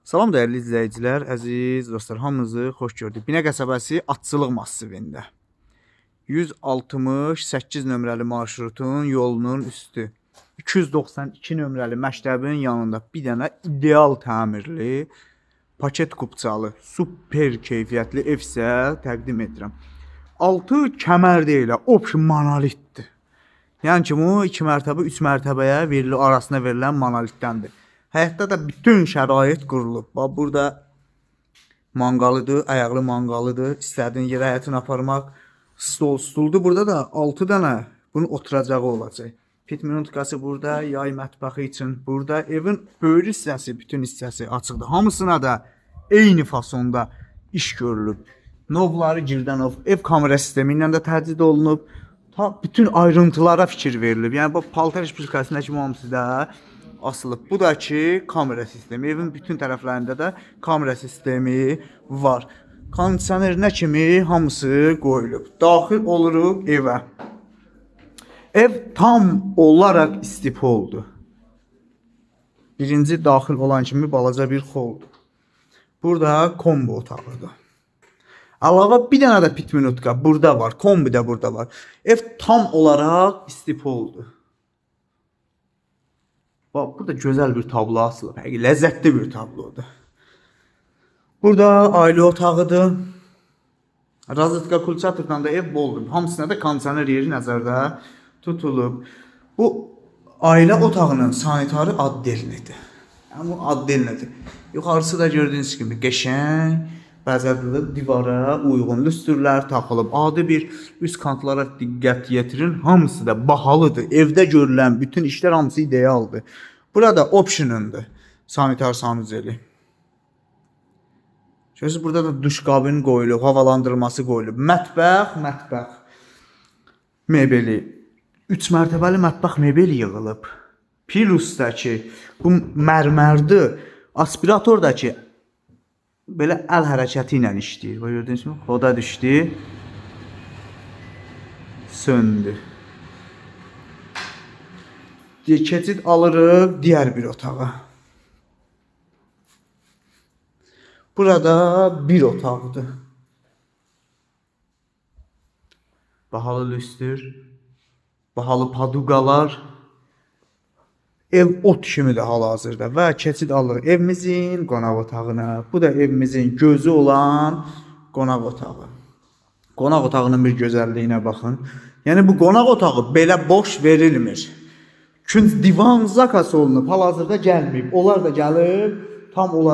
Salam dəyərli izləyicilər, əziz dostlar, hamınızı xoş gördük. Binə qəsəbəsi atçılıq massivində 168 nömrəli marşrutun yolunun üstü 292 nömrəli məktəbin yanında bir dənə ideal təmirli, paket kupçalı, super keyfiyyətli ev sizə təqdim edirəm. Altı kəmər deyil, option monolitdir. Yəni ki, bu 2 mərtəbə, 3 mərtəbəyə arasına verilən monolitdəndir. Həyətdə də bütün şərait qurulub. Bax, burada manqalıdır, ayaqlı manqalıdır. İstədiyin yerə həyətini aparmaq. Stuldur. Burada da 6 dənə bunun oturacağı olacaq. Pit minutkası burada, yay mətbəxi üçün burada. Evin böyrü hissəsi, bütün hissəsi açıqdır. Hamısına da eyni fasonda iş görülüb. Novları Gildanov ev kamera sistemi ilə də təcrid olunub. Bütün ayrıntılara fikir verilib. Yəni, bu paltar işbirlikasındakı hamısı da asılıb. Bu da ki, kamera sistemi. Evin bütün tərəflərində də kamera sistemi var. Kondisioner nə kimi hamısı qoyulub. Daxil oluruq evə. Ev tam olaraq istifa oldu. Birinci daxil olan kimi balaca bir xoldur. Burada kombi otağıdır. Əlavə bir dənə də pit minutka burada var. Kombi də burada var. Ev tam olaraq istifa oldu. Bax, burada gözəl bir tablo asılıb. Ləzzətli bir tablodur. Burada ailə otağıdır. Razetka kulçatordan da ev boldur. Hamısına da kondisioner yeri nəzərdə tutulub. Bu ailə otağının sanitarı addelnidir. Yəni, bu addelnidir. Yuxarısı da gördüyünüz kimi qəşəng, bəzədilib, divara uyğun lüstrlər taxılıb. Adi bir üst kantlara diqqət yetirin. Hamısı da bahalıdır. Evdə görülən bütün işlər hamısı idealdır. Burada option'undur. Sanitar sanuzeli. Görürsünüz, burada da duş qabini qoyulub, havalandırması qoyulub. Mətbəx. Mebeli. 3 mərtəbəli mətbəx mebeli yığılıb. Pilusdakı bu mərmərdir. Aspirator da ki belə əl hərəkəti ilə işləyir. Gördünüz mü? Xoda düşdü. Söndü. Keçid alırıq digər bir otağa. Burada bir otaqdır. Bahalı lüstür, bahalı paduqalar. Ev ot kimidir hal-hazırda və keçid alırıq evimizin qonaq otağına. Bu da evimizin gözü olan qonaq otağı. Qonaq otağının bir gözəlliyinə baxın. Yəni, bu qonaq otağı belə boş verilmir. Çünki divan zakası olunub, hal-hazırda gəlməyib. Onlar da gəlib, tam olaraq